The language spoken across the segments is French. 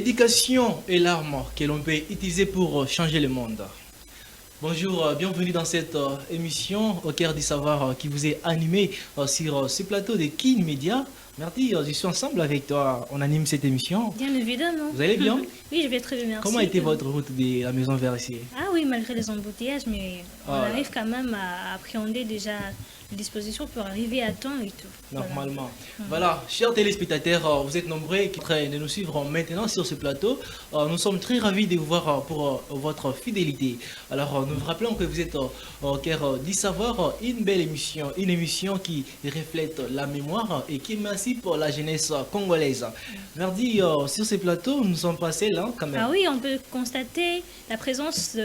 L'éducation est l'arme que l'on peut utiliser pour changer le monde. Bonjour, bienvenue dans cette émission au cœur du savoir qui vous est animée sur ce plateau de Kin Media. Merci, je suis ensemble avec toi, on anime cette émission. Bien évidemment. Vous allez bien? Oui, je vais très bien, merci. Comment a été votre route de la maison vers ici? Ah oui, malgré les embouteillages, mais on arrive quand même à appréhender déjà les dispositions pour arriver à temps et tout. Normalement. Voilà, chers téléspectateurs, vous êtes nombreux qui sont en train de nous suivre maintenant sur ce plateau. Nous sommes très ravis de vous voir pour votre fidélité. Alors, nous vous rappelons que vous êtes au cœur du savoir, une belle émission, une émission qui reflète la mémoire et qui émancipe la jeunesse congolaise. Mardi, sur ce plateau, nous sommes passés là quand même. Ah oui, on peut constater la présence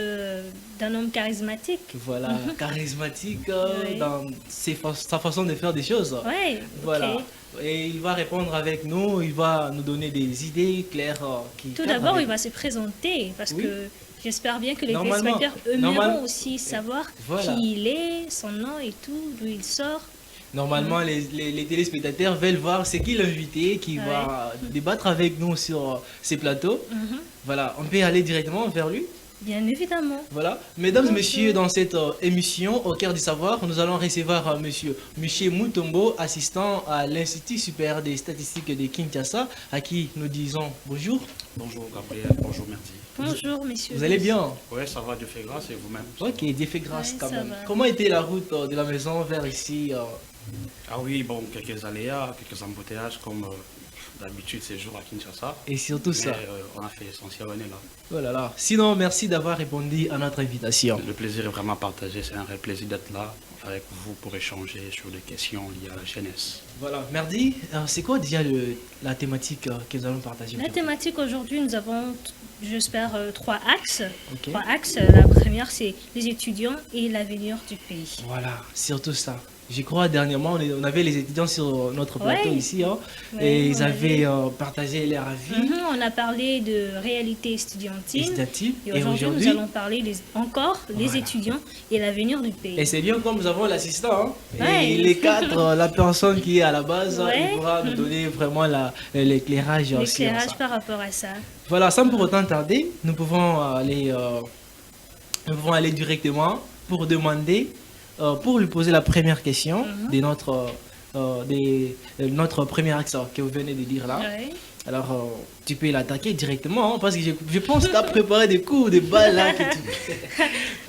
d'un homme charismatique. Voilà, charismatique Oui. dans sa façon de faire des choses. Oui, Voilà. ok. Et il va répondre avec nous, il va nous donner des idées claires qui Tout cadrent d'abord, avec- il va se présenter parce Oui. que j'espère bien que les Normalement. téléspectateurs Normal- aimeront aussi savoir Voilà. qui il est, son nom et tout, d'où il sort. Normalement, les téléspectateurs veulent voir c'est qui l'invité qui va débattre avec nous sur ces plateaux. Mhm. Voilà, on peut aller directement vers lui. Bien évidemment. Voilà. Mesdames, messieurs, dans cette émission au cœur du savoir, nous allons recevoir monsieur Michel Mutombo, assistant à l'Institut supérieur des statistiques de Kinshasa, à qui nous disons bonjour. Bonjour Gabriel, bonjour merci. Bonjour, messieurs. Vous allez bien? Ouais, ça va, Dieu fait grâce et vous-même? Ok, Dieu fait grâce Ouais, quand ça même. va. Comment était la route de la maison vers ici Ah oui, bon, quelques aléas, quelques embouteillages comme d'habitude ces jours à Kinshasa. et surtout Mais ça? on a fait l'essentiel, on est là. Oh là là. Sinon, merci d'avoir répondu à notre invitation. Le plaisir est vraiment partagé, c'est un vrai plaisir d'être là avec vous pour échanger sur des questions liées à la jeunesse. Voilà, merci. C'est quoi déjà la thématique que nous allons partager La aujourd'hui? thématique aujourd'hui, nous avons, j'espère, trois axes. Ok. Trois axes. La première, c'est les étudiants et l'avenir du pays. Voilà, surtout ça. Je crois dernièrement, on avait les étudiants sur notre plateau Ouais. ici, hein, Ouais, et ils on avaient avait- partagé leur avis On a parlé de réalité estudiantine. législatif. Et Et aujourd'hui, nous aujourd'hui, allons parler encore des Voilà. étudiants et l'avenir du et pays. c'est bien comme nous avons l'assistant, hein, Ouais. et les quatre, la personne qui est à la base, Ouais. il pourra nous donner vraiment l'éclairage sur L'éclairage ça. par rapport à ça. Voilà, sans pour autant tarder, nous pouvons aller directement pour demander, pour lui poser la première question de notre premier axe que vous venez de dire là. Ouais. Alors, tu peux l'attaquer directement, hein, parce que je pense que tu as préparé des coups, des balles là. Que tu...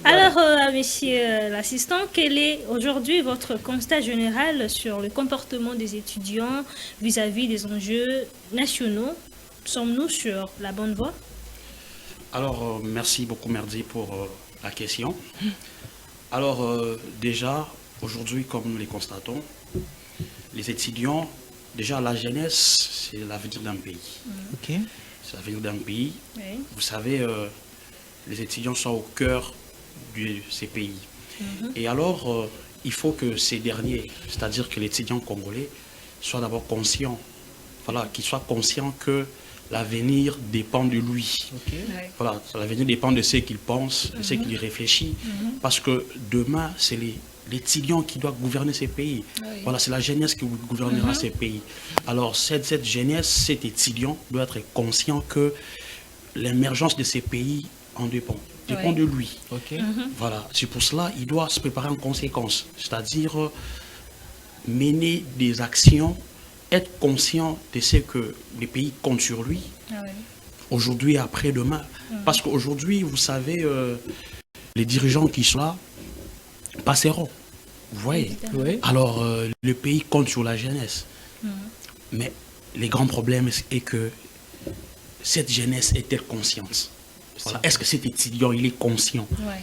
Voilà. Alors, monsieur l'assistant, quel est aujourd'hui votre constat général sur le comportement des étudiants vis-à-vis des enjeux nationaux? Sommes-nous sur la bonne voie? Alors, merci beaucoup Merdi pour la question. Alors, déjà, aujourd'hui, comme nous les constatons, les étudiants, déjà la jeunesse, c'est l'avenir d'un pays. Ok. C'est l'avenir d'un pays. Oui. Vous savez, les étudiants sont au cœur de ces pays. Et alors, il faut que ces derniers, c'est-à-dire que l'étudiant congolais, soient d'abord conscients, voilà, qu'il soit conscient que l'avenir dépend de lui. Ok. Ouais. Voilà, l'avenir dépend de ce qu'il pense, de ce qu'il réfléchit, parce que demain, c'est l'étudiant qui doit gouverner ces pays. Oui. Voilà, c'est la jeunesse qui gouvernera ces pays. Alors, cette jeunesse, cet étudiant doit être conscient que l'émergence de ces pays en dépend Ouais. de lui. Ok. Voilà, c'est pour cela il doit se préparer en conséquence, c'est-à-dire mener des actions, être conscient de ce que les pays comptent sur lui, Ah ouais. aujourd'hui et après-demain. Parce qu'aujourd'hui, vous savez, les dirigeants qui sont là passeront. Vous voyez? Évidemment. Oui. Alors, le pays compte sur la jeunesse. Mais les grands problèmes est que cette jeunesse est-elle consciente? Voilà. Est-ce que cet étudiant, il est conscient? Ouais.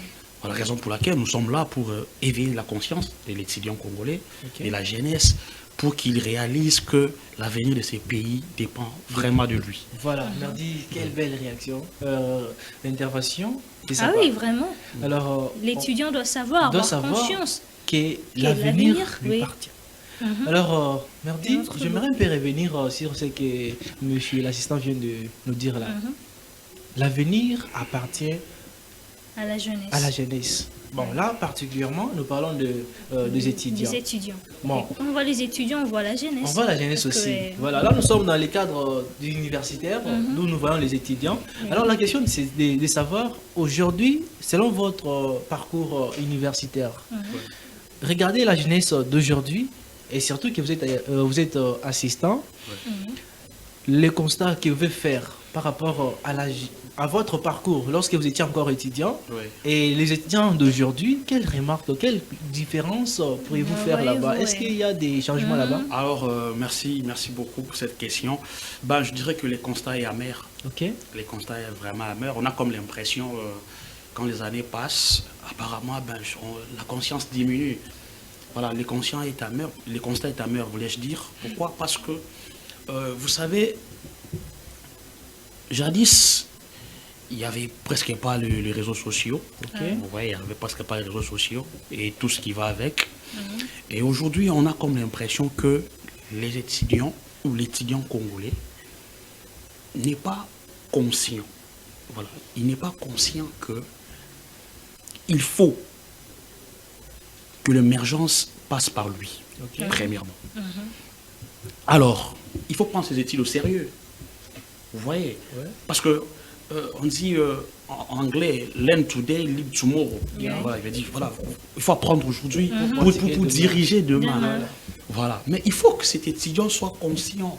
Voilà la raison pour laquelle nous sommes là pour éveiller la conscience de l'étudiant congolais Ok. et la jeunesse pour qu'il réalise que l'avenir de ces pays dépend vraiment de lui. Voilà, merci, quelle belle réaction. L'intervention. de sa Ah part. oui, vraiment. Alors, L'étudiant doit savoir, doit avoir savoir conscience. que l'avenir lui oui. appartient. Mhm. Alors, Merdi, Notre j'aimerais un peu revenir sur ce que monsieur l'assistant vient de nous dire là. Mhm. L'avenir appartient À la jeunesse. à la jeunesse. Bon, là, particulièrement, nous parlons des étudiants. Des étudiants. Bon. On voit les étudiants, on voit la jeunesse. On voit la jeunesse Parce aussi. que, Voilà, là, nous sommes dans les cadres universitaires, d'où nous voyons les étudiants. Alors, la question, c'est de savoir, aujourd'hui, selon votre parcours universitaire, regardez la jeunesse d'aujourd'hui, et surtout que vous êtes assistant, les constats que vous pouvez faire par rapport à votre parcours lorsque vous étiez encore étudiant et les étudiants d'aujourd'hui, quelles remarques, quelles différences pourriez-vous faire là-bas? Est-ce qu'il y a des changements là-bas? Alors, merci beaucoup pour cette question. Ben, je dirais que les constats est amer. Ok. Les constats est vraiment amer. On a comme l'impression, quand les années passent, apparemment, la conscience diminue. Voilà, les constats est amer, voulais-je dire. Pourquoi? Parce que, vous savez, jadis, il n'y avait presque pas les réseaux sociaux. Vous voyez, il n'y avait presque pas les réseaux sociaux et tout ce qui va avec. Et aujourd'hui, on a comme l'impression que les étudiants ou l'étudiant congolais n'est pas conscient. Voilà, il n'est pas conscient que il faut que l'émergence passe par lui, premièrement. Alors, il faut prendre ses études au sérieux. Vous voyez, parce que on dit en anglais, learn today, live tomorrow. Voilà, il veut dire, voilà, il faut apprendre aujourd'hui pour diriger demain. Voilà, mais il faut que cet étudiant soit conscient.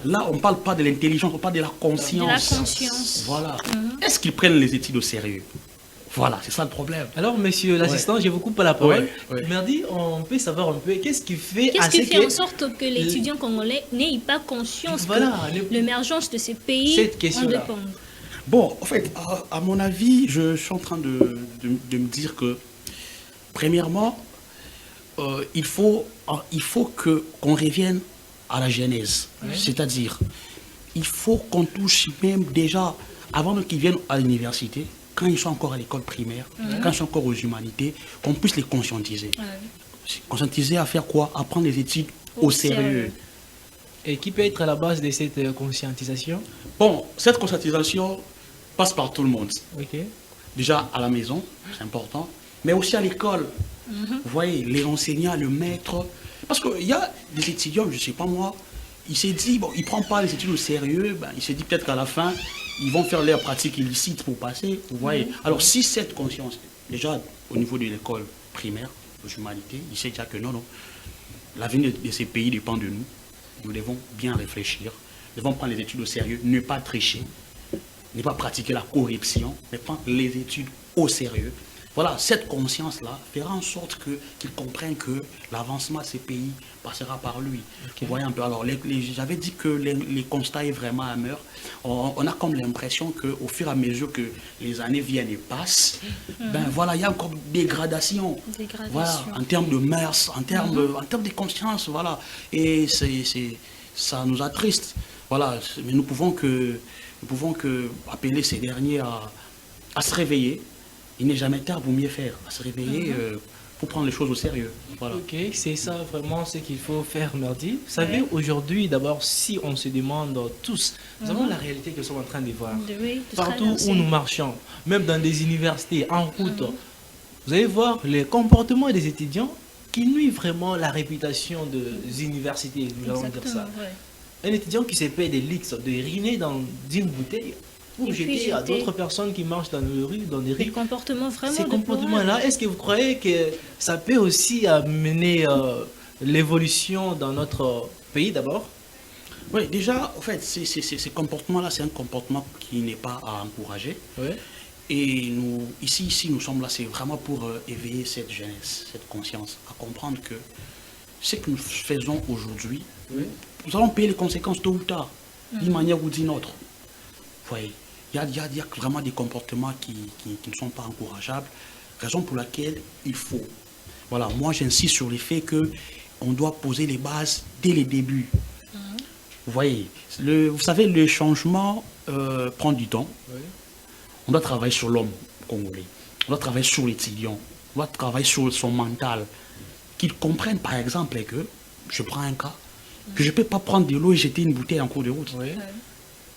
Là, on ne parle pas de l'intelligence, on parle de la conscience. De la conscience. Voilà. Est-ce qu'ils prennent les études au sérieux? Voilà, c'est ça le problème. Alors, monsieur l'assistant, je vous coupe pas la parole. Merdi, on peut savoir un peu qu'est-ce qui fait en sorte que l'étudiant congolais n'ait pas conscience que l'émergence de ces pays en dépend. Bon, en fait, à mon avis, je suis en train de me dire que, premièrement, il faut qu'on revienne à la genèse. C'est-à-dire, il faut qu'on touche même déjà, avant qu'ils viennent à l'université, quand ils sont encore à l'école primaire, quand ils sont encore aux humanités, qu'on puisse les conscientiser. Conscientiser à faire quoi? À prendre les études au sérieux. Et qui peut être à la base de cette conscientisation? Bon, cette conscientisation passe par tout le monde. Ok. Déjà à la maison, c'est important, mais aussi à l'école. Vous voyez, les enseignants, le maître. Parce qu'il y a des étudiants, je ne sais pas moi, il s'est dit, bon, il ne prend pas les études au sérieux, il s'est dit peut-être qu'à la fin, ils vont faire leurs pratiques illicites pour passer. Vous voyez. Alors si cette conscience, déjà au niveau de l'école primaire, aux humanités, il sait déjà que non, l'avenir de ces pays dépend de nous. Nous devons bien réfléchir, nous devons prendre les études au sérieux, ne pas tricher, ne pas pratiquer la corruption, mais prendre les études au sérieux. Voilà, cette conscience-là fera en sorte qu'ils comprennent que l'avancement de ces pays passera par lui. Vous voyez un peu. Alors, j'avais dit que les constats est vraiment amer. On a comme l'impression qu'au fur et à mesure que les années viennent et passent, voilà, il y a encore dégradation. Voilà, en termes de mœurs, en termes de conscience, voilà. Et ça nous attriste. Voilà, mais nous pouvons appeler ces derniers à se réveiller. Il n'est jamais tard pour mieux faire, à se réveiller, pour prendre les choses au sérieux. Voilà. Ok, c'est ça vraiment ce qu'il faut faire, Merdi. Vous savez, aujourd'hui, d'abord, si on se demande tous, nous avons la réalité que nous sommes en train de voir. Partout où nous marchons, même dans des universités, en route, vous allez voir les comportements des étudiants qui nuisent vraiment la réputation des universités, nous allons dire ça. Un étudiant qui se paie des leaks, de riner dans une bouteille, pour jeter à d'autres personnes qui marchent dans les rues, Des comportements vraiment. Ces comportements-là, est-ce que vous croyez que ça peut aussi amener l'évolution dans notre pays d'abord? Oui, déjà, en fait, ces comportements-là, c'est un comportement qui n'est pas à encourager. Et nous, ici, nous sommes là, c'est vraiment pour éveiller cette jeunesse, cette conscience, à comprendre que ce que nous faisons aujourd'hui, nous allons payer les conséquences tôt ou tard, d'une manière ou d'une autre. Vous voyez, il y a vraiment des comportements qui ne sont pas encourageables, raison pour laquelle il faut. Voilà, moi j'insiste sur le fait qu'on doit poser les bases dès les débuts. Vous voyez, vous savez, le changement prend du temps. On doit travailler sur l'homme congolais, on doit travailler sur l'étudiant, on doit travailler sur son mental, qu'il comprenne par exemple que, je prends un cas, que je ne peux pas prendre de l'eau et jeter une bouteille en cours de route.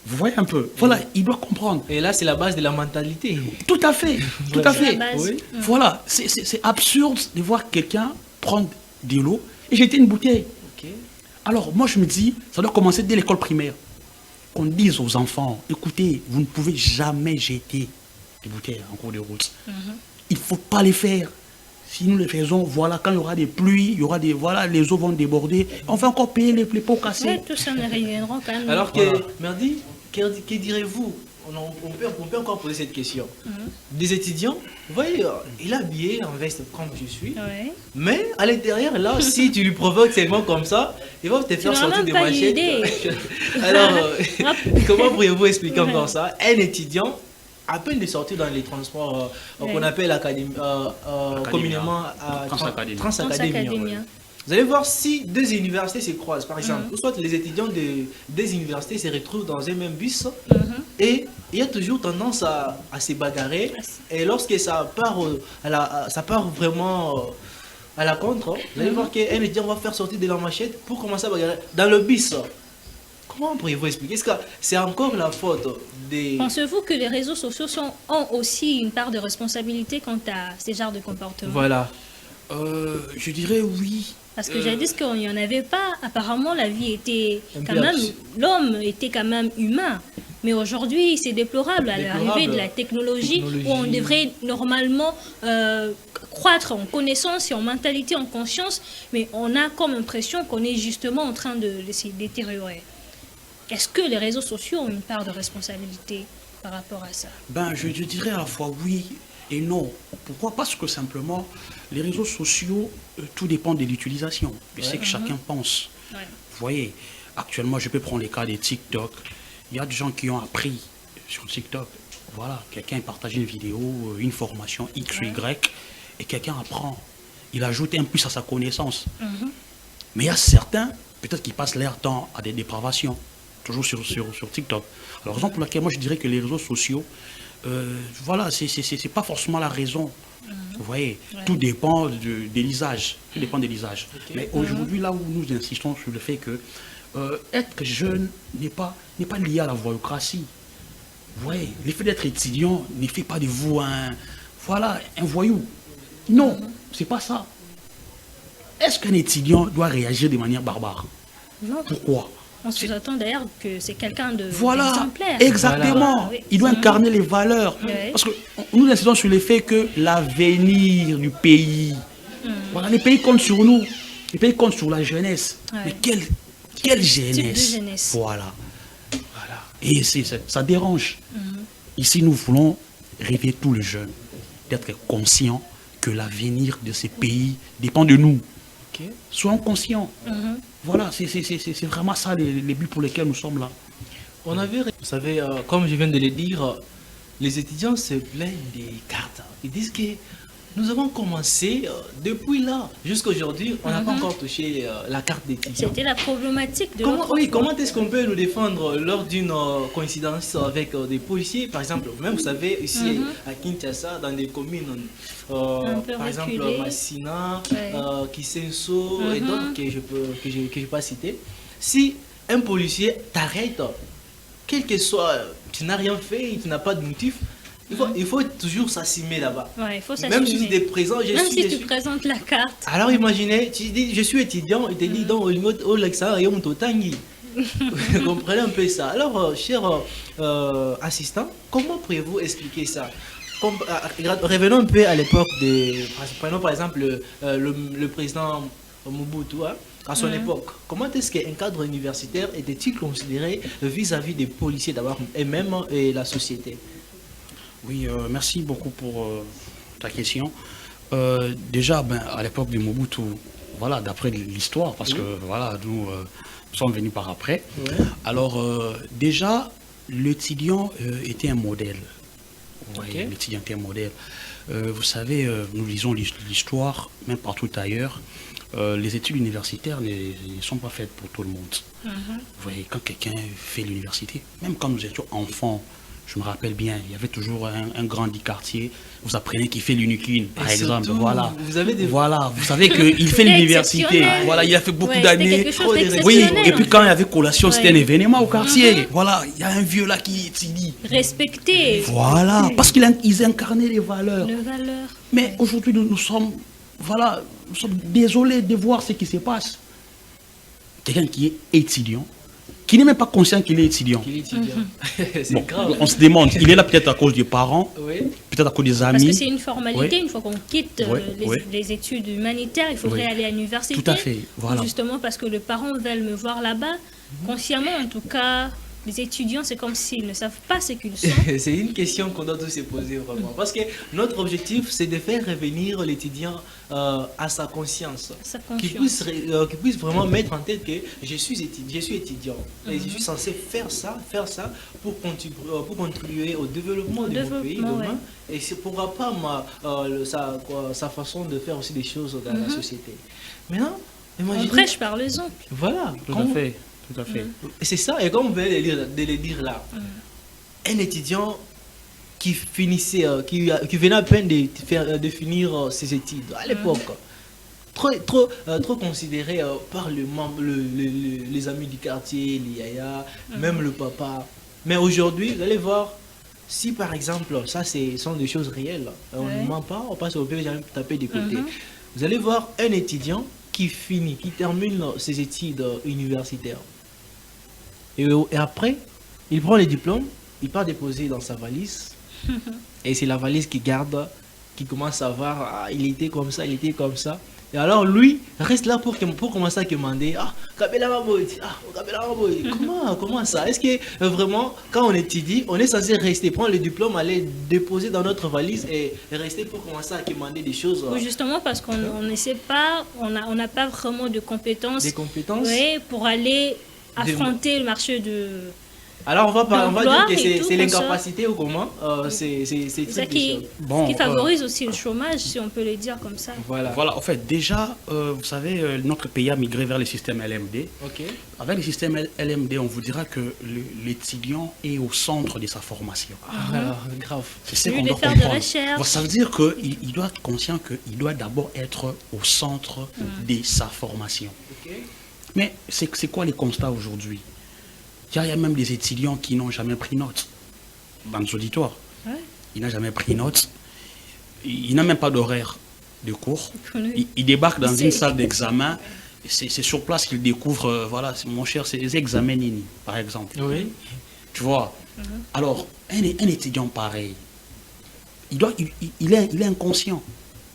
Vous voyez un peu. Voilà, il doit comprendre. Et là, c'est la base de la mentalité. Tout à fait, tout à Ouais. fait. La base. Oui. Voilà, c'est absurde de voir quelqu'un prendre de l'eau et jeter une bouteille. Ok. Alors, moi, je me dis, ça doit commencer dès l'école primaire. Qu'on dise aux enfants, écoutez, vous ne pouvez jamais jeter des bouteilles en cours de route. Il ne faut pas les faire. Si nous les faisons, voilà, quand il y aura des pluies, il y aura des, voilà, les eaux vont déborder. On va encore payer les pots cassés. Ouais, tout ça, nous reviendrons quand même. Alors, Voilà. Merdi, que direz-vous? On peut encore poser cette question. Des étudiants, vous voyez, il est habillé en veste comme je suis. Ouais. Mais à l'intérieur, là, si tu lui provoques seulement comme ça, il va te faire n'auras sortir même des pas machettes. l'idée. Alors, Hop. comment pourriez-vous expliquer Ouais. encore ça? Un étudiant, à peine de sortir dans les transports Ouais. qu'on appelle communément Transacadémie. Transacadémie, Transacadémie. ouais. Vous allez voir si deux universités se croisent, par exemple, ou soit les étudiants des universités se retrouvent dans un même bus, et il y a toujours tendance à se bagarrer. Et lorsque ça part, ça part vraiment à la contre, vous allez voir qu'un étudiant va faire sortir de la machette pour commencer à bagarrer dans le bus. Comment pourriez-vous expliquer? Est-ce que c'est encore la faute des... Pensez-vous que les réseaux sociaux ont aussi une part de responsabilité quant à ces genres de comportements? Voilà. Je dirais oui. Parce que j'ai dit qu'il n'y en avait pas. Apparemment, la vie était Un quand peu même... absurde. L'homme était quand même humain. Mais aujourd'hui, c'est déplorable à l'arrivée de la technologie, où on devrait normalement croître en connaissance et en mentalité, en conscience, mais on a comme impression qu'on est justement en train de se détériorer. Est-ce que les réseaux sociaux ont une part de responsabilité par rapport à ça? Ben, je dirais à la fois oui et non. Pourquoi? Parce que simplement, les réseaux sociaux, tout dépend de l'utilisation. Je sais que chacun pense. Ouais. Vous voyez, actuellement, je peux prendre les cas des TikTok. Il y a des gens qui ont appris sur TikTok. Voilà, quelqu'un partage une vidéo, une formation X ou Y, et quelqu'un apprend. Il ajoute un plus à sa connaissance. Mais il y a certains, peut-être qui passent leur temps à des dépravations, toujours sur TikTok. Alors, raison pour laquelle moi je dirais que les réseaux sociaux, voilà, c'est pas forcément la raison. Vous voyez, tout dépend de l'usage. Tout dépend de l'usage. Mais aujourd'hui, là où nous insistons sur le fait que être jeune n'est pas lié à la voyoucratie. Vous voyez, le fait d'être étudiant ne fait pas de vous un voyou. Non, c'est pas ça. Est-ce qu'un étudiant doit réagir de manière barbare? Non. Pourquoi? On sous-entend d'ailleurs que c'est quelqu'un de Voilà, d'exemplaire. exactement. Voilà, oui. Il doit incarner les valeurs. Oui. Parce que nous insistons sur le fait que l'avenir du pays, voilà, les pays comptent sur nous. Les pays comptent sur la jeunesse. Ouais. Mais quelle jeunesse? jeunesse. Voilà. Et ça dérange. Ici, nous voulons réveiller tous les jeunes, d'être conscients que l'avenir de ces pays dépend de nous. Ok. Soyons conscients. Voilà, c'est vraiment ça les buts pour lesquels nous sommes là. On avait, vous savez, comme je viens de le dire, les étudiants se plaignent des cartes. Ils disent que nous avons commencé depuis là jusqu'à aujourd'hui, on n'a pas encore touché la carte d'étudiant. C'était la problématique de Comment, l'autre oui, fois. comment est-ce qu'on peut nous défendre lors d'une coïncidence avec des policiers, par exemple, même vous savez, ici à Kinshasa, dans des communes, Un peu par exemple reculées. Massina, Ouais. Kisenso et d'autres que je peux pas citer, si un policier t'arrête, quel que soit, tu n'as rien fait, tu n'as pas de motif, il faut toujours s'assumer là-bas. Ouais, il faut Même si s'assumer. tu es présent, Même si tu présentes la carte. alors imaginez, tu dis je suis étudiant, il te dit donc au Lexa et au Tangi. Vous comprenez un peu ça. Alors, cher assistant, comment pourriez-vous expliquer ça? Revenons un peu à l'époque prenons par exemple le président Mobutu, hein, à son époque. Comment est-ce qu'un cadre universitaire était-il considéré vis-à-vis des policiers d'abord et même la société? Oui, merci beaucoup pour ta question. Déjà, à l'époque de Mobutu, voilà, d'après l'histoire, parce que voilà, nous sommes venus par après. Ouais. Alors, déjà, l'étudiant était un modèle. Vous voyez, Ok. l'étudiant était un modèle. Vous savez, nous lisons l'histoire, même partout ailleurs. Les études universitaires ne sont pas faites pour tout le monde. Vous voyez, quand quelqu'un fait l'université, même quand nous étions enfants, je me rappelle bien, il y avait toujours un grand du quartier, vous apprenez qu'il fait l'uniquine, par Et exemple. surtout, Voilà. Voilà, vous savez qu'il fait l'université. Voilà, il a fait beaucoup d'années. Oui, et puis quand il y avait collation, c'était un événement au quartier. Voilà, il y a un vieux là qui dit. Respecté. Voilà, parce qu'ils incarnaient les valeurs. Les valeurs. Mais aujourd'hui, nous sommes désolés de voir ce qui se passe. Quelqu'un qui est étudiant, qui n'est même pas conscient qu'il est étudiant. C'est Bon, grave. on se demande, il est là peut-être à cause des parents, Oui. peut-être à cause des amis. Parce que c'est une formalité, Oui. une fois qu'on quitte Oui. les études humanitaires, il faudrait aller à l'université. Tout à fait, voilà. Justement parce que les parents veulent me voir là-bas. Consciemment, en tout cas, les étudiants, c'est comme s'ils ne savent pas ce qu'ils sont. C'est une question qu'on doit tous se poser vraiment. Parce que notre objectif, c'est de faire revenir l'étudiant à sa conscience. Sa Qu'il conscience. puisse vraiment mettre en tête que je suis étudiant. Et je suis censé faire ça pour contribuer au développement de mon pays demain. Et c'est pourquoi pas sa façon de faire aussi des choses dans la société. Maintenant, On prêche par l'exemple. voilà. Tout à fait, tout à fait. C'est ça, et comme vous venez de le dire là, un étudiant qui finissait, qui venait à peine de finir ses études à l'époque, trop considéré par les amis du quartier, les yaya, même le papa. Mais aujourd'hui, vous allez voir, si par exemple, ça sont des choses réelles, on ne ment pas, on passe au peut jamais taper des côtés. Vous allez voir un étudiant qui termine ses études universitaires. Et après, il prend les diplômes, il part déposer dans sa valise. Et c'est la valise qu'il garde, qui commence à voir, il était comme ça, il était comme ça. Et alors lui reste là pour commencer à demander, comment ça? Est-ce que vraiment, quand on étudie, on est censé rester, prendre le diplôme, aller déposer dans notre valise et rester pour commencer à demander des choses? Oui, justement parce qu'on ne sait pas, on n'a pas vraiment de compétences. Des compétences? Oui, pour aller affronter le marché de... Alors on va dire que c'est comme l'incapacité ou comment c'est ça qui favorise aussi le chômage, si on peut le dire comme ça. Voilà. Voilà, en fait, déjà, vous savez, notre pays a migré vers le système LMD. Ok. Avec le système LMD, on vous dira que l'étudiant est au centre de sa formation. Grave. C'est ce Au lieu qu'on de doit faire de comprendre. recherche. Bon, ça veut dire qu'il doit être conscient qu'il doit d'abord être au centre de sa formation. Ok. Mais c'est quoi les constats aujourd'hui? Il y a même des étudiants qui n'ont jamais pris note dans nos auditoires. Ouais. Il n'a jamais pris note. Il n'a même pas d'horaire de cours. Oui. Il débarque dans une salle d'examen. C'est sur place qu'il découvre, voilà, mon cher, c'est les examens Nini, par exemple. Oui. Tu vois? Alors, un étudiant pareil, il est inconscient.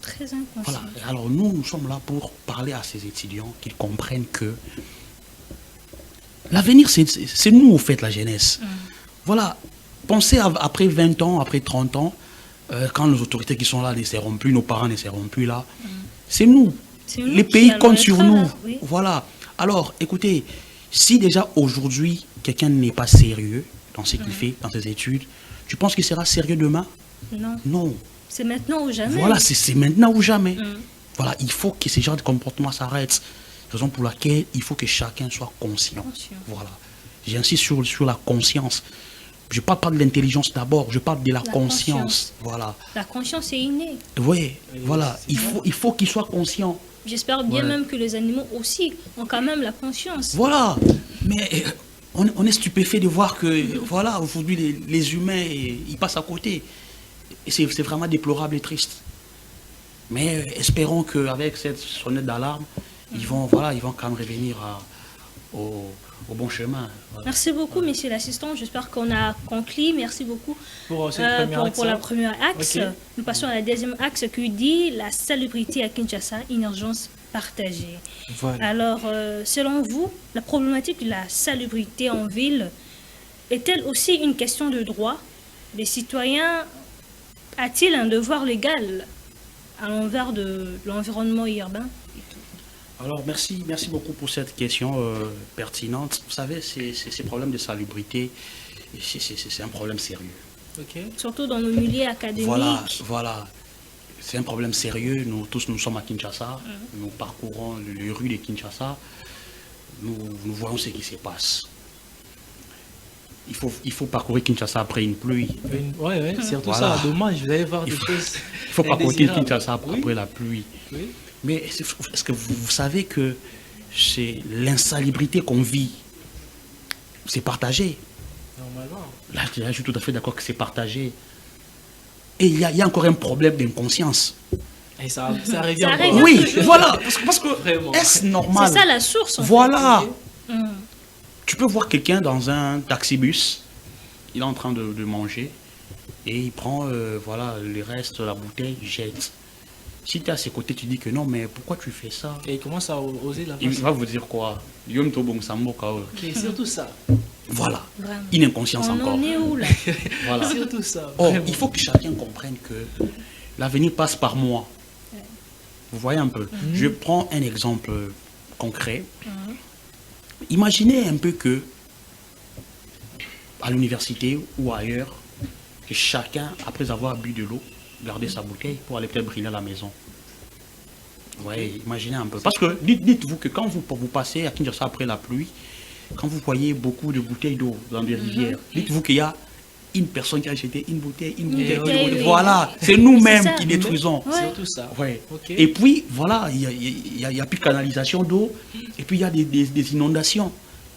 Très inconscient. Voilà. Et alors, nous sommes là pour parler à ces étudiants, qu'ils comprennent que l'avenir, c'est nous, au fait, la jeunesse. Voilà. Pensez après 20 ans, après 30 ans, quand nos autorités qui sont là ne seront plus, nos parents ne seront plus là. C'est nous. Les pays comptent sur nous. Oui. Voilà. Alors, écoutez, si déjà aujourd'hui, quelqu'un n'est pas sérieux dans ce qu'il fait, dans ses études, tu penses qu'il sera sérieux demain? Non. Non. C'est maintenant ou jamais. Voilà, c'est maintenant ou jamais. Voilà, il faut que ce genre de comportement s'arrête. Raison pour laquelle il faut que chacun soit conscient. Voilà. J'insiste sur la conscience. Je ne parle pas de l'intelligence d'abord, je parle de la conscience. Voilà. La conscience est innée. Oui, voilà. Il faut qu'il soit conscient. J'espère bien même que les animaux aussi ont quand même la conscience. Voilà. Mais on est stupéfait de voir que, voilà, aujourd'hui, les humains, ils passent à côté. Et c'est vraiment déplorable et triste. Mais espérons qu'avec cette sonnette d'alarme, ils vont quand même revenir au bon chemin. Voilà. Merci beaucoup, monsieur l'assistant. J'espère qu'on a conclu. Merci beaucoup Pour la première axe. Okay. Nous passons à la deuxième axe qui dit la salubrité à Kinshasa, une urgence partagée. Voilà. Alors, selon vous, la problématique de la salubrité en ville est-elle aussi une question de droit? Les citoyens a-t-il un devoir légal à l'envers de l'environnement urbain? Alors, merci beaucoup pour cette question pertinente. Vous savez, ces problèmes de salubrité, c'est un problème sérieux. Ok. Surtout dans nos milieux académiques. Voilà. C'est un problème sérieux. Nous sommes à Kinshasa. Nous parcourons les rues de Kinshasa. Nous voyons ce qui se passe. il faut parcourir Kinshasa après une pluie. Ouais, surtout Voilà. ça, dommage, vous allez voir des choses. Il faut parcourir indésirables. Kinshasa après la pluie. Oui. Mais est-ce que vous savez que c'est l'insalubrité qu'on vit, c'est partagé. Normalement. Là, je suis tout à fait d'accord que c'est partagé. Et il y a encore un problème d'inconscience. Et ça revient Ça encore. revient. Oui, toujours. voilà. Parce que Vraiment. est-ce normal? C'est ça la source. En Voilà. fait. Mm. Tu peux voir quelqu'un dans un taxibus, il est en train de manger, et il prend voilà, les restes, la bouteille, il jette. Si tu es à ses côtés, tu dis que non, mais pourquoi tu fais ça? Et il commence à oser la Il face. va vous dire quoi? Yom Tobong Samboka. C'est surtout ça. Voilà, Vraiment. une inconscience On encore. en est où là? Voilà. Surtout ça. Or, vraiment. il faut que chacun comprenne que l'avenir passe par moi. Vous voyez un peu. Je prends un exemple concret. Imaginez un peu que, à l'université ou ailleurs, que chacun, après avoir bu de l'eau, gardait sa bouteille pour aller peut-être briller à la maison. Oui, imaginez un peu. Parce que dites-vous que quand vous passez à Kinshasa après la pluie, quand vous voyez beaucoup de bouteilles d'eau dans des rivières, dites-vous qu'il y a une personne qui a jeté une bouteille, une bouteille, une bouteille, bouteille. oui. Voilà, c'est nous-mêmes C'est ça. qui détruisons. Ouais. Surtout ça. Ouais. Ok. Et puis, voilà, il y a plus de canalisation d'eau, et puis il y a des inondations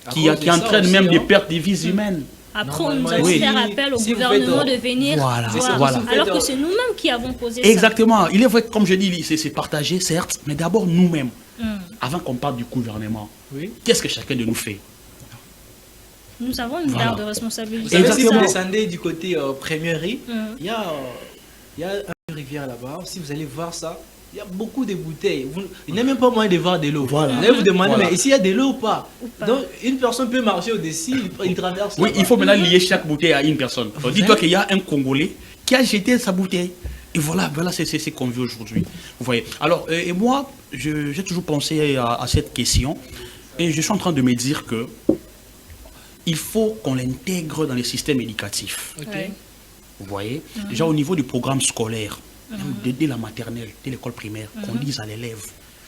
À qui cause de ça entraînent aussi, même des hein. pertes de vies humaines. Après, on nous Normalement, a oui. fait appel au Si vous gouvernement faites, de venir Voilà, voir. voilà. Alors que c'est nous-mêmes qui avons posé ça. Exactement. Il est vrai que, comme je dis, c'est partagé, certes, mais d'abord nous-mêmes, Mm. avant qu'on parle du gouvernement, Oui. qu'est-ce que chacun de nous fait? Nous avons une Voilà. part de Vous responsabilité. savez, si vous Exactement. descendez du côté Premierie, Mm. il y a une rivière là-bas. Si vous allez voir ça, il y a beaucoup de bouteilles. Il n'y a même pas moyen de voir de l'eau. Voilà. Vous allez vous demander, Voilà. mais ici il y a de l'eau ou pas? Ou pas. Donc une personne peut marcher au-dessus, il traverse. Oui, là-bas. il faut maintenant lier chaque bouteille à une personne. Donc, dis-toi qu'il y a un Congolais qui a jeté sa bouteille. Et voilà, c'est ce qu'on vit aujourd'hui. Vous voyez. Alors, et moi, j'ai toujours pensé à cette question. Et je suis en train de me dire que il faut qu'on l'intègre dans les systèmes éducatifs. Ok. Ouais. Vous voyez. Déjà au niveau du programme scolaire, même dès la maternelle, dès l'école primaire, qu'on dise à l'élève,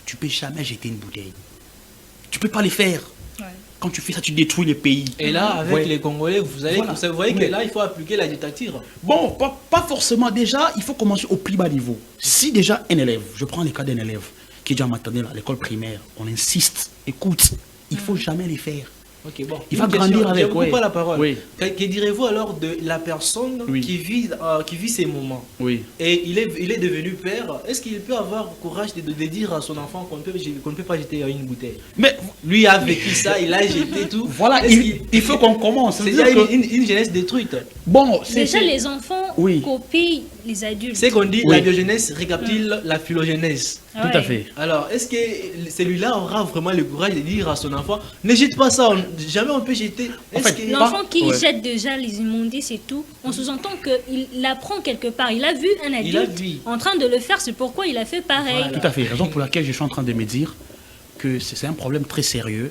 tu peux jamais jeter une bouteille. Tu peux pas le faire. Ouais. Quand tu fais ça, tu détruis le pays. Et là, avec Ouais. les Congolais, vous Voilà. voyez que Oui. là, il faut appliquer la dictature. Bon, pas forcément. Déjà, il faut commencer au plus bas niveau. Si déjà un élève, je prends le cas d'un élève qui est déjà en maternelle à l'école primaire, on insiste, écoute, il faut jamais les faire. Ok, bon. Il va Une question, grandir avec, je vous ouais. coupe pas la parole. Oui. Que direz-vous alors de la personne Oui. qui vit ces moments? Oui. Et il est devenu père. Est-ce qu'il peut avoir le courage de dire à son enfant qu'on ne peut pas jeter une bouteille? Mais Lui a vécu ça, il a jeté tout. voilà, Est-ce il faut qu'on commence. C'est C'est-à-dire déjà que- une jeunesse détruite. Bon, Déjà, les enfants Oui. copient les adultes. C'est qu'on dit Oui. la biogenèse récapitule la phylogénèse. Ah Tout ouais. à fait. Alors, est-ce que celui-là aura vraiment le courage de dire à son enfant, ne jette pas ça, jamais on peut jeter. En Est-ce fait, que- L'enfant qui Ouais. jette déjà les immondices et tout, on sous-entend qu'il apprend quelque part. Il a vu un Il a adulte vu. en train de le faire, c'est pourquoi il a fait pareil. Voilà. Tout à fait. Raison pour laquelle je suis en train de me dire que c'est un problème très sérieux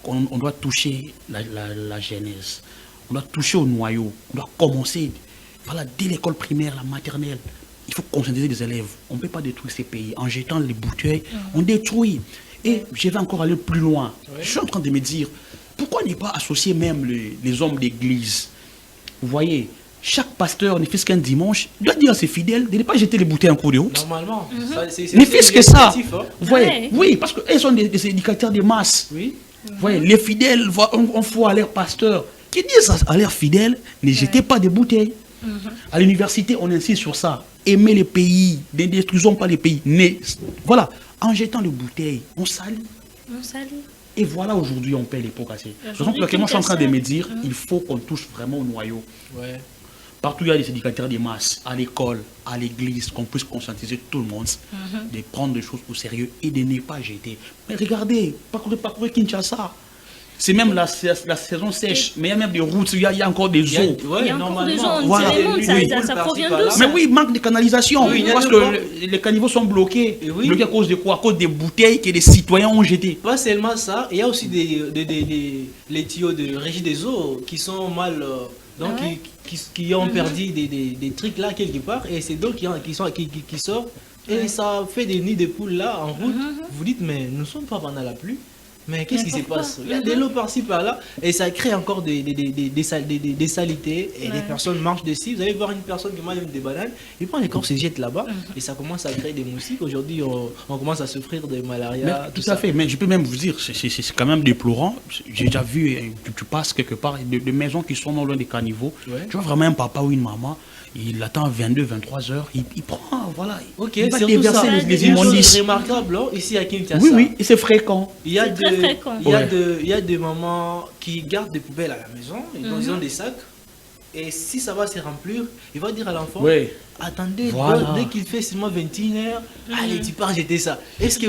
on doit toucher la genèse. On doit toucher au noyau. On doit commencer voilà, dès l'école primaire, la maternelle. Il faut conscientiser les élèves. On ne peut pas détruire ces pays. En jetant les bouteilles, on détruit. Et je vais encore aller plus loin. Je suis en train de me dire, pourquoi ne pas associer même les hommes d'église? Vous voyez, chaque pasteur, ne fût-ce qu'un dimanche, doit dire à ses fidèles de ne pas jeter les bouteilles en cours de route. Normalement. Ne fût-ce que ça. négatif, hein. Vous voyez, Ouais. oui, parce qu'elles sont des éducateurs de masse. Oui. Vous voyez, les fidèles, on faut à leurs pasteurs qui disent à leurs fidèles, ne jetez pas des bouteilles. À l'université, on insiste sur ça. Aimez les pays, ne détruisons pas les pays. Voilà, en jetant les bouteilles, on salit. On salue. Et voilà, aujourd'hui, on paie les pots cassés. Aujourd'hui, Raison pour laquelle moi, je suis en train de Kinshasa. me dire, il faut qu'on touche vraiment au noyau. Ouais. Partout, il y a des éducateurs de masse, à l'école, à l'église, qu'on puisse conscientiser tout le monde, de prendre les choses au sérieux et de ne pas jeter. Mais regardez, parcourir Kinshasa. C'est même la saison sèche, mais il y a même des routes, il y a encore des Il y a- eaux. ouais, Il y a encore des normalement. gens, on Voilà. se demande, Oui. ça provient Par-ci, d'où par-là. ça? Mais oui, il manque de canalisation. Oui, il y a parce de que quoi. les caniveaux sont bloqués. Et oui. Bloqués à cause de quoi? À cause des bouteilles que les citoyens ont jetées. Pas seulement ça, il y a aussi les tuyaux de régie des eaux qui sont mal. Donc, Ah ouais. qui ont perdu des trucs là quelque part. Et c'est donc qui sort. Et ça fait des nids de poules là en route. Vous dites, mais nous ne sommes pas pendant la pluie. Mais qu'est-ce qui se passe? Il y a des lots par-ci par-là et ça crée encore des saletés et les personnes marchent dessus. Vous allez voir une personne qui mange des bananes, il prend les corps, se jette là-bas et ça commence à créer des moustiques. Aujourd'hui, on commence à souffrir de malaria. Mais, tout à fait, mais je peux même vous dire, c'est quand même déplorant. J'ai déjà vu, tu passes quelque part, des maisons qui sont non loin des caniveaux. Ouais. Tu vois vraiment un papa ou une maman. Il attend 22, 23 heures, il prend, voilà. Ok, il va c'est déverser les immondices. C'est remarquable, hein, ici à Kinshasa. Oui, et c'est fréquent. Il y a des mamans qui gardent des poubelles à la maison, ils ont des sacs, et si ça va se remplir, il va dire à l'enfant, attendez, dès qu'il fait seulement 21h, allez, tu pars jeter ça. Est-ce que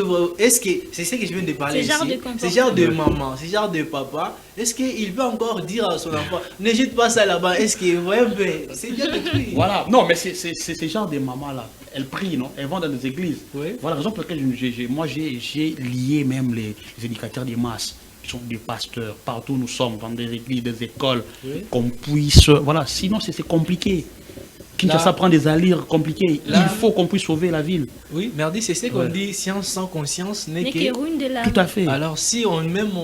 c'est ce que je viens de parler ici? C'est genre de maman, c'est genre de papa. Est-ce qu'il peut encore dire à son enfant, ne jette pas ça là-bas? Est-ce que, c'est bien détruit. Voilà, non, mais c'est ce genre de mamans-là. Elles prient, non? Elles vont dans des églises. Voilà la raison pour laquelle j'ai lié même les éducateurs des masses. Qui sont des pasteurs, partout où nous sommes, dans des églises, des écoles, qu'on puisse... Voilà, sinon c'est compliqué. Kinshasa prend des allures compliquées. Il faut qu'on puisse sauver la ville. Oui, Merdi, c'est ce qu'on dit, science sans conscience n'est que ruine de l'âme. Tout à fait. Alors si on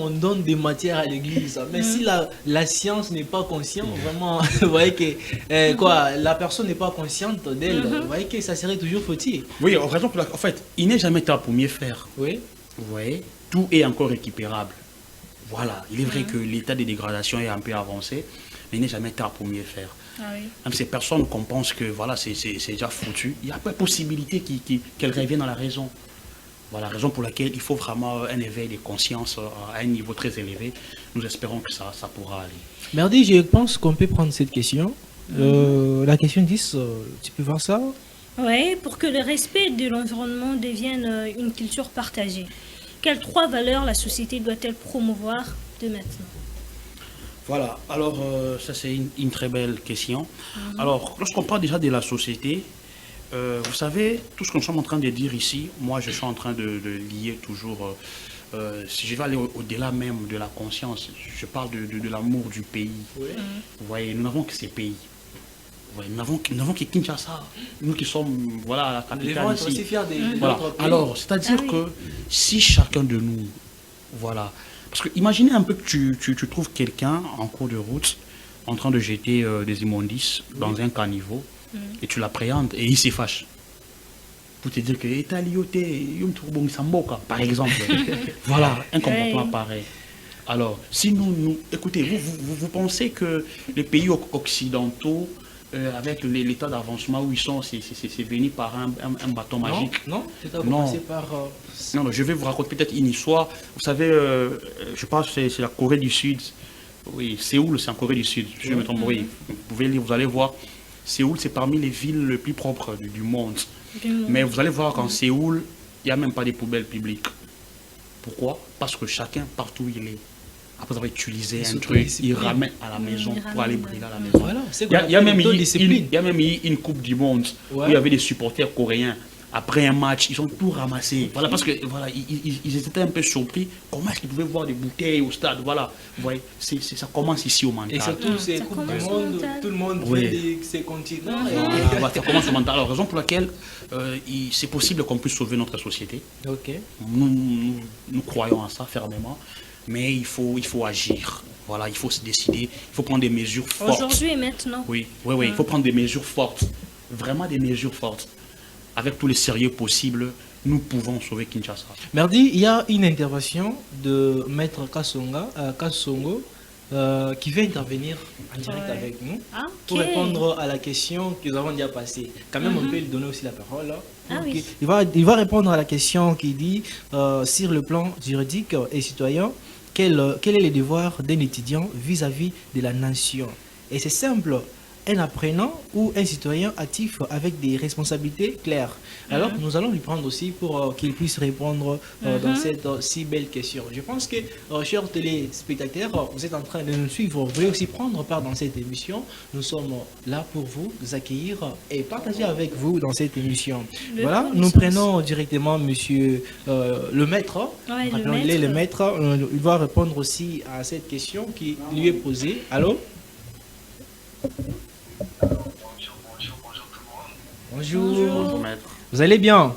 donne des matières à l'église, mais si la science n'est pas consciente, vraiment, vous voyez que la personne n'est pas consciente d'elle, vous voyez que ça serait toujours fautif. Oui, en raison pour en fait, il n'est jamais tard pour mieux faire. Oui. Vous voyez, tout est encore récupérable. Voilà, il est vrai que l'état de dégradation est un peu avancé, mais il n'est jamais tard pour mieux faire. Même ces personnes qu'on pense que voilà, c'est déjà foutu, il y a pas de possibilité qu'elles reviennent dans la raison. Voilà la raison pour laquelle il faut vraiment un éveil de conscience à un niveau très élevé. Nous espérons que ça pourra aller. Merdi, je pense qu'on peut prendre cette question. La question 10, tu peux voir ça? Oui, pour que le respect de l'environnement devienne une culture partagée. Quelles 3 valeurs la société doit-elle promouvoir de maintenant? Voilà, alors ça c'est une très belle question. Alors, lorsqu'on parle déjà de la société, vous savez, tout ce que nous sommes en train de dire ici, moi je suis en train de lier toujours, si je vais aller au-delà même de la conscience, je parle de l'amour du pays. Vous voyez, nous n'avons que ces pays. Ouais, nous n'avons que Kinshasa, nous qui sommes à la capitale ici. Voilà. Alors, c'est-à-dire que si chacun de nous, parce que imaginez un peu que tu trouves quelqu'un en cours de route en train de jeter des immondices dans un caniveau et tu l'appréhendes et il se fâche. Pour te dire que par exemple. Voilà, un comportement pareil. Alors, si écoutez, vous pensez que les pays occidentaux, avec l'état d'avancement où ils sont, c'est venu par un bâton magique. Non, c'est à commencer par... Non, je vais vous raconter peut-être une histoire. Vous savez, je pense que c'est la Corée du Sud. Oui, Séoul, c'est en Corée du Sud. Je me trompe, oui. Vous allez voir, Séoul, c'est parmi les villes les plus propres du monde. Mais vous allez voir qu'en Séoul, il n'y a même pas de poubelles publiques. Pourquoi? Parce que chacun, partout où il est, après avoir utilisé un truc, il ramène à la maison pour aller brûler à la maison. Voilà, il y a même eu une Coupe du Monde où il y avait des supporters coréens. Après un match, ils ont tout ramassé. Voilà, parce que ils étaient un peu surpris. Comment est-ce qu'ils pouvaient voir des bouteilles au stade? Voilà, vous voyez, ça commence ici au mental. Et surtout, c'est Coupe du Monde, tout le monde fait ses continents. Ça commence au mental. Alors, raison pour laquelle c'est possible qu'on puisse sauver notre société. Nous croyons à ça fermement. Mais il faut agir. Voilà, il faut se décider. Il faut prendre des mesures fortes. Aujourd'hui et maintenant. Oui. Il faut prendre des mesures fortes. Vraiment des mesures fortes. Avec tous les sérieux possibles, nous pouvons sauver Kinshasa. Merdi, il y a une intervention de Maître Kassongo qui va intervenir en direct avec nous pour répondre à la question que nous avons déjà passée. Quand même, on peut lui donner aussi la parole. Il va répondre à la question qui dit sur le plan juridique et citoyen, quel est le devoir d'un étudiant vis-à-vis de la nation? Et c'est simple, un apprenant ou un citoyen actif avec des responsabilités claires. Alors, nous allons lui prendre aussi pour qu'il puisse répondre dans cette si belle question. Je pense que, chers téléspectateurs, vous êtes en train de nous suivre. Vous voulez aussi prendre part dans cette émission. Nous sommes là pour vous accueillir et partager avec vous dans cette émission. Voilà, nous prenons directement monsieur le maître. Il est le maître. Il va répondre aussi à cette question qui lui est posée. Allô? Bonjour. Bonjour, maître. Vous allez bien?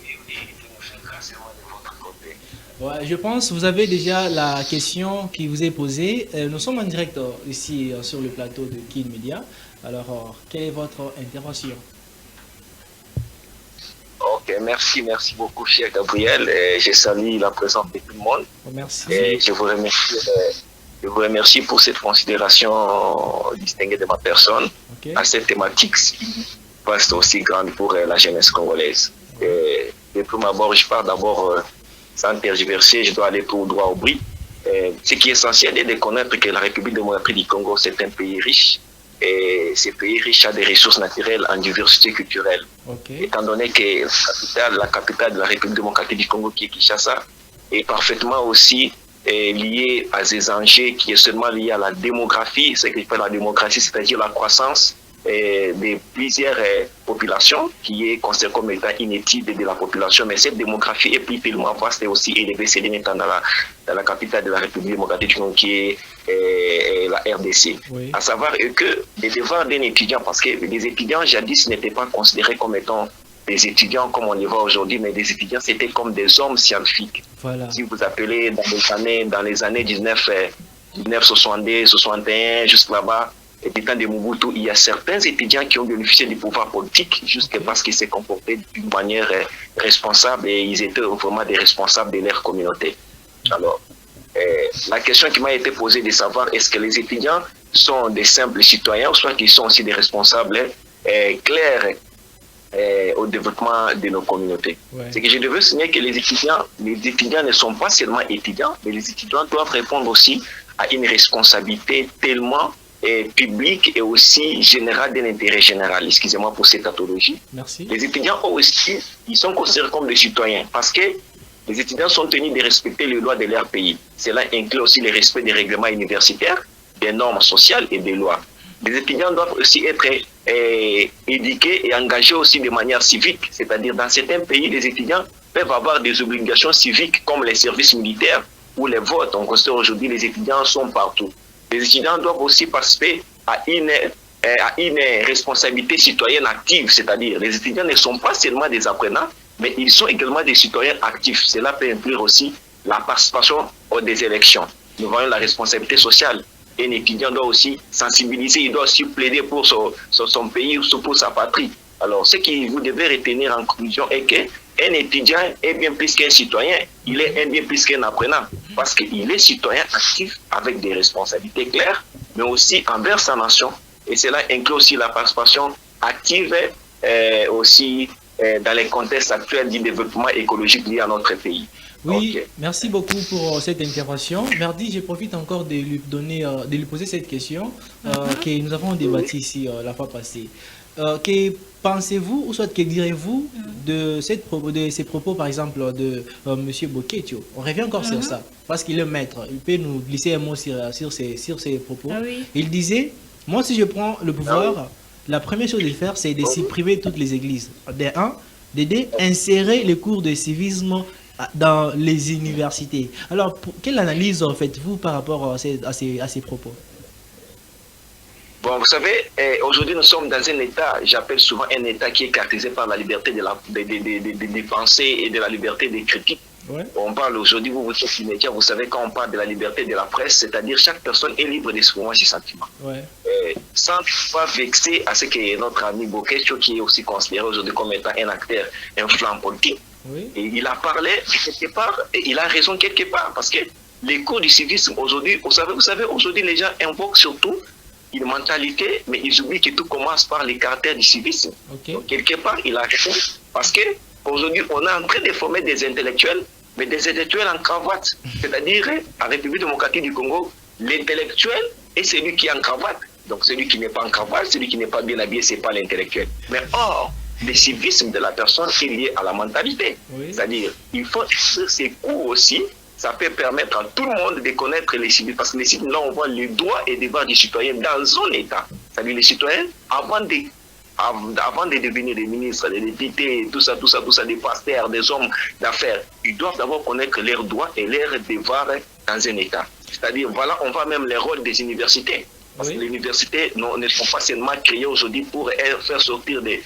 Oui, nous sommes grâce de votre côté. Ouais, Je pense que vous avez déjà la question qui vous est posée. Nous sommes en direct ici sur le plateau de Kin Media. Alors, quelle est votre intervention? Ok, merci beaucoup, cher Gabriel. Et je salue la présence de tout le monde. Merci. Et je vous remercie pour cette considération distinguée de ma personne à cette thématique vaste aussi grande pour la jeunesse congolaise. Et de prime abord, je pars d'abord sans tergiverser, je dois aller tout droit au but. Ce qui est essentiel est de connaître que la République démocratique du Congo, c'est un pays riche. Et ce pays riche a des ressources naturelles en diversité culturelle. Étant donné que la capitale de la République démocratique du Congo, qui est Kinshasa, est parfaitement aussi liée à des enjeux qui est seulement lié à la démographie, ce que je appelle la démocratie, c'est-à-dire la croissance de plusieurs populations, qui est considérée comme étant une étude de la population. Mais cette démographie est plus tellement vaste et aussi élevée, c'est étant dans la capitale de la République démocratique du Congo, qui est la RDC. À savoir que les devoirs d'un étudiant, parce que les étudiants jadis n'étaient pas considérés comme étant des étudiants comme on les voit aujourd'hui, mais des étudiants c'était comme des hommes scientifiques. Si vous appelez dans les années 1962, 61, juste là-bas, et du temps de Mobutu, il y a certains étudiants qui ont bénéficié du pouvoir politique juste parce qu'ils se comportaient d'une manière responsable et ils étaient vraiment des responsables de leur communauté. Alors, la question qui m'a été posée de savoir est-ce que les étudiants sont des simples citoyens ou soit qu'ils sont aussi des responsables clairs au développement de nos communautés. C'est que je devais signaler que les étudiants ne sont pas seulement étudiants, mais les étudiants doivent répondre aussi à une responsabilité tellement publique et aussi générale d'un intérêt général. Excusez-moi pour cette tautologie. Merci. Les étudiants aussi, ils sont considérés comme des citoyens parce que les étudiants sont tenus de respecter les lois de leur pays. Cela inclut aussi le respect des règlements universitaires, des normes sociales et des lois. Les étudiants doivent aussi être éduqués et engagés aussi de manière civique. C'est-à-dire, dans certains pays, les étudiants peuvent avoir des obligations civiques comme les services militaires ou les votes. On considère aujourd'hui les étudiants sont partout. Les étudiants doivent aussi participer à une responsabilité citoyenne active. C'est-à-dire, les étudiants ne sont pas seulement des apprenants, mais ils sont également des citoyens actifs. Cela peut inclure aussi la participation aux des élections. Nous voyons la responsabilité sociale. Un étudiant doit aussi sensibiliser, il doit aussi plaider pour son pays ou pour sa patrie. Alors, ce que vous devez retenir en conclusion est qu'un étudiant est bien plus qu'un citoyen, il est bien plus qu'un apprenant, parce qu'il est citoyen actif avec des responsabilités claires, mais aussi envers sa nation. Et cela inclut aussi la participation active aussi dans les contextes actuels du développement écologique lié à notre pays. Oui, merci beaucoup pour cette intervention. Merdi, je profite encore de lui poser cette question que nous avons débattue ici la fois passée. Que pensez-vous, ou soit que direz-vous de ces propos, par exemple, de M. Boketio? On revient encore sur ça, parce qu'il est maître. Il peut nous glisser un mot sur ses propos. Il disait, moi si je prends le pouvoir, la première chose à faire, c'est de supprimer toutes les églises. De deux, insérer les cours de civisme dans les universités. Alors, quelle analyse faites-vous par rapport à ces propos? Bon, vous savez, aujourd'hui nous sommes dans un État, j'appelle souvent un État qui est caractérisé par la liberté de penser et de la liberté des critiques. On parle aujourd'hui, vous êtes immédiat, vous savez, quand on parle de la liberté de la presse, c'est-à-dire chaque personne est libre d'exprimer ses sentiments. Sans pas vexer à ce que notre ami Boketio, qui est aussi considéré aujourd'hui comme étant un acteur influent politique, et il a parlé quelque part, et il a raison quelque part, parce que les cours du civisme aujourd'hui, vous savez, aujourd'hui les gens invoquent surtout une mentalité, mais ils oublient que tout commence par les caractères du civisme. Donc, quelque part, il a raison, parce qu'aujourd'hui, on est en train de former des intellectuels, mais des intellectuels en cravate. C'est-à-dire, en République démocratique du Congo, l'intellectuel est celui qui est en cravate. Donc, celui qui n'est pas en cravate, celui qui n'est pas bien habillé, ce n'est pas l'intellectuel. Mais or, le civisme de la personne est lié à la mentalité. C'est-à-dire, il faut écrire ses cours aussi. Ça peut permettre à tout le monde de connaître les civismes. Parce que les civismes, là, on voit les droits et devoirs des citoyens dans un État. C'est-à-dire, les citoyens, avant de devenir des ministres, des députés, tout ça, des pasteurs, des hommes d'affaires, ils doivent d'abord connaître leurs droits et leurs devoirs dans un État. C'est-à-dire, voilà, on voit même les rôles des universités. Parce que les universités ne sont pas seulement créées aujourd'hui pour faire sortir des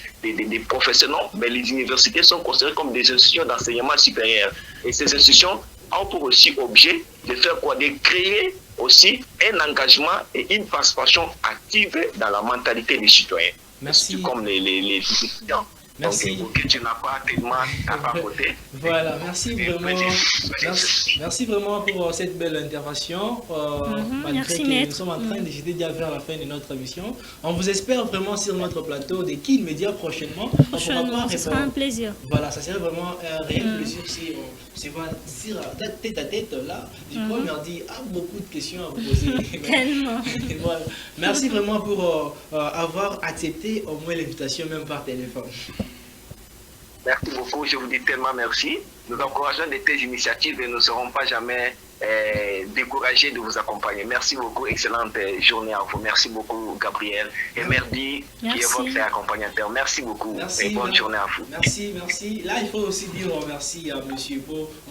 professionnels, mais les universités sont considérées comme des institutions d'enseignement supérieur. Et ces institutions a pour aussi objet de faire quoi? De créer aussi un engagement et une participation active dans la mentalité des citoyens. Merci. Comme les étudiants. Merci. Donc, tu n'as pas tellement à papoter. Voilà, merci vraiment. Merci vraiment pour cette belle intervention. Malgré que nous sommes en train de jeter déjà vers la fin de notre émission. On vous espère vraiment sur notre plateau de Kin Media prochainement. Prochainement, ce sera un plaisir. Voilà, ça serait vraiment un réel plaisir si on se voit tête à tête là. Du coup, on leur dit beaucoup de questions à vous poser. Tellement. Voilà. Merci vraiment pour avoir accepté au moins l'invitation même par téléphone. Merci beaucoup, je vous dis tellement merci. Nous encourageons de telles initiatives et nous ne serons pas jamais découragés de vous accompagner. Merci beaucoup, excellente journée à vous. Merci beaucoup, Gabriel. Et Merdi, qui est votre accompagnateur. Merci beaucoup et bonne journée à vous. Merci, merci. Là, il faut aussi dire merci à M.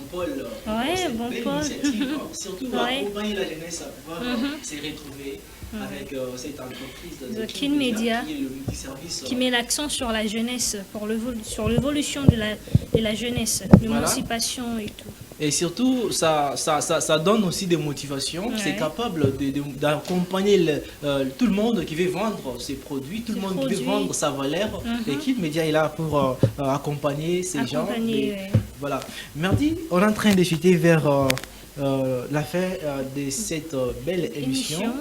Paul pour cette belle initiative. Surtout pour accompagner la jeunesse à pouvoir se retrouver avec cette entreprise de Kin Media qui met l'accent sur la jeunesse, sur l'évolution de la jeunesse, l'émancipation et tout. Et surtout, ça donne aussi des motivations. C'est capable d'accompagner tout le monde qui veut vendre ses produits, tout le monde qui veut vendre sa valeur. Et Kin Media est là pour accompagner ces gens. Voilà. Merci. On est en train de chuter vers la fin de cette belle émission.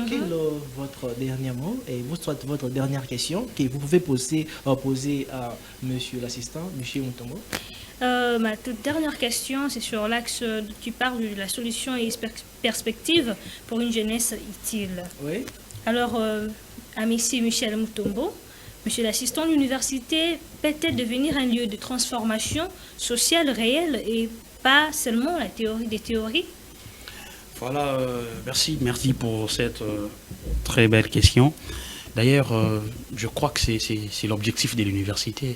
Quel est votre dernier mot et votre dernière question que vous pouvez poser à monsieur l'assistant, monsieur Mutombo? Ma toute dernière question, c'est sur l'axe, tu parles de la solution et perspective pour une jeunesse utile. Oui. Alors, à monsieur Michel Mutombo, monsieur l'assistant, l'université peut-être devenir un lieu de transformation sociale réelle et pas seulement la théorie des théories? Voilà, merci pour cette très belle question. D'ailleurs, je crois que c'est l'objectif de l'université.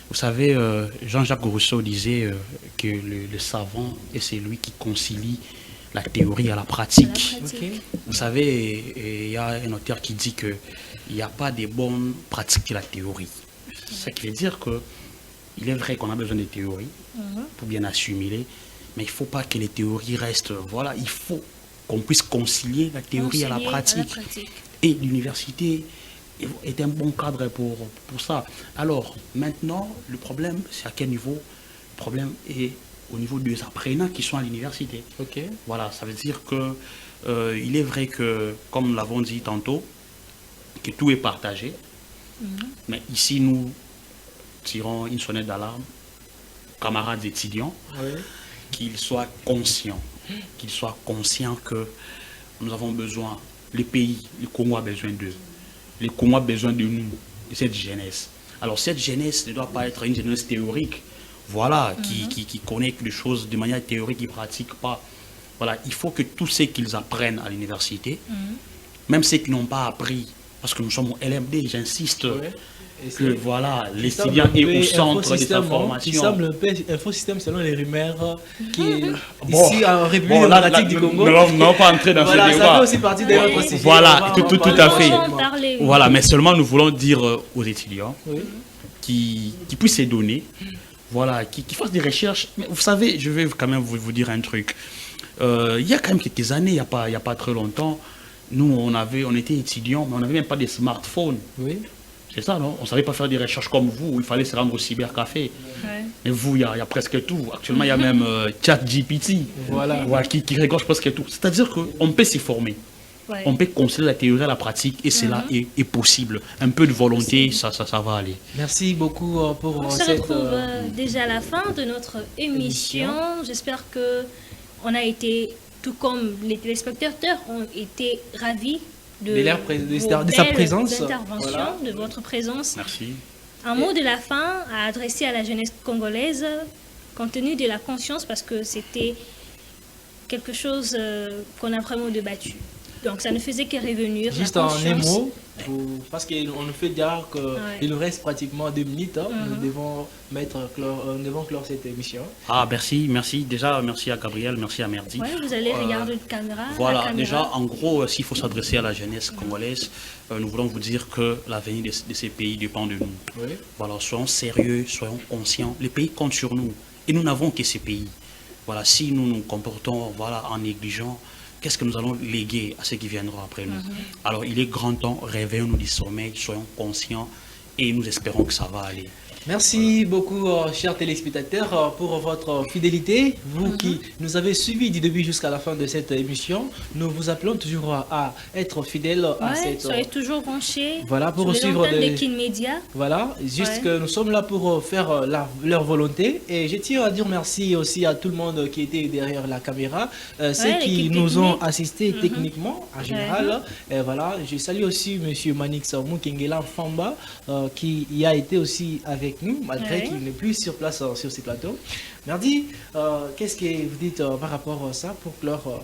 Vous savez, Jean-Jacques Rousseau disait que le savant est celui qui concilie la théorie à la pratique. Vous savez, il y a un auteur qui dit qu'il n'y a pas de bonne pratique que la théorie. Ça veut dire que il est vrai qu'on a besoin de théories pour bien assimiler, mais il ne faut pas que les théories restent. Voilà, il faut qu'on puisse concilier la théorie à la pratique. Et l'université est un bon cadre pour ça. Alors, maintenant, le problème, c'est à quel niveau? Le problème est au niveau des apprenants qui sont à l'université. Voilà, ça veut dire que il est vrai que, comme nous l'avons dit tantôt, que tout est partagé. Mais ici, nous tirons une sonnette d'alarme, camarades étudiants, qu'ils soient conscients que nous avons besoin, les pays, le Congo a besoin d'eux, le Congo a besoin de nous, de cette jeunesse. Alors cette jeunesse ne doit pas être une jeunesse théorique, voilà, qui connaît les choses de manière théorique, qui ne pratique pas. Voilà, il faut que tout ce qu'ils apprennent à l'université, même ceux qui n'ont pas appris, parce que nous sommes au LMD, j'insiste, que voilà, l'étudiant est au centre de sa formation. Il semble un peu infosystème selon les rumeurs qui est ici en République démocratique du Congo. Non, pas entrer dans ce débat. Ça fait aussi partie de notre sujet. Voilà, tout à fait. Voilà, mais seulement nous voulons dire aux étudiants qui puissent se donner, voilà, qui fassent des recherches. Mais vous savez, je vais quand même vous dire un truc. Il y a quand même quelques années, il n'y a pas très longtemps, nous, on était étudiants, mais on n'avait même pas de smartphones. C'est ça, non? On ne savait pas faire des recherches comme vous, il fallait se rendre au cybercafé. Mais vous, il y a presque tout. Actuellement, il y a même ChatGPT qui regorge presque tout. C'est-à-dire qu'on peut s'y former. On peut concilier la théorie à la pratique et cela est possible. Un peu de volonté, ça va aller. Merci beaucoup pour on cette... se retrouve déjà à la fin de notre émission. J'espère qu'on a été, tout comme les téléspectateurs, ont été ravis de sa présence, de votre présence. Merci. Un mot de la fin à adresser à la jeunesse congolaise, compte tenu de la conscience, parce que c'était quelque chose qu'on a vraiment débattu. Donc ça ne faisait que revenir. Juste en un mot, parce qu'on nous fait dire qu'il nous reste pratiquement 2 minutes. Nous devons clore cette émission. Ah, merci. Déjà, merci à Gabriel, merci à Merdi. Oui, vous allez regarder la caméra. Voilà, déjà, en gros, s'il faut s'adresser à la jeunesse congolaise, nous voulons vous dire que l'avenir de ces pays dépend de nous. Voilà, soyons sérieux, soyons conscients. Les pays comptent sur nous. Et nous n'avons que ces pays. voilà, si nous nous comportons voilà, en négligeant, qu'est-ce que nous allons léguer à ceux qui viendront après nous? Alors il est grand temps, réveillons-nous du sommeil, soyons conscients et nous espérons que ça va aller. Merci beaucoup, chers téléspectateurs, pour votre fidélité. Vous qui nous avez suivis du début jusqu'à la fin de cette émission, nous vous appelons toujours à être fidèles à cette... Soyez toujours branchés. Voilà, pour suivre des Kin Media. Voilà, juste que nous sommes là pour faire leur volonté. Et je tiens à dire merci aussi à tout le monde qui était derrière la caméra, ceux qui nous ont assistés techniquement, en général. Et voilà, je salue aussi M. Manix Mukengela Famba, qui y a été aussi avec nous, malgré qu'il n'est plus sur place sur ces plateaux. Merci. Qu'est-ce que vous dites par rapport à ça pour leur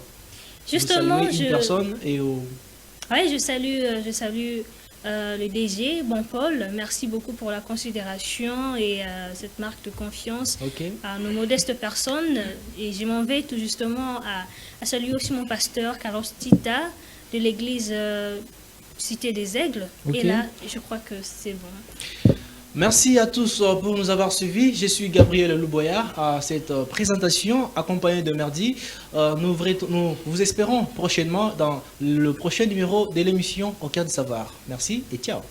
justement une personne et au... Oui, je salue le DG, Bon Paul. Merci beaucoup pour la considération et cette marque de confiance à nos modestes personnes. Et je m'en vais tout justement à saluer aussi mon pasteur Carlos Tita de l'église Cité des Aigles. Et là, je crois que c'est bon. Merci à tous pour nous avoir suivis. Je suis Gabriel Louboyard à cette présentation accompagné de Merdi. Nous vous espérons prochainement dans le prochain numéro de l'émission Au cœur du savoir. Merci et ciao.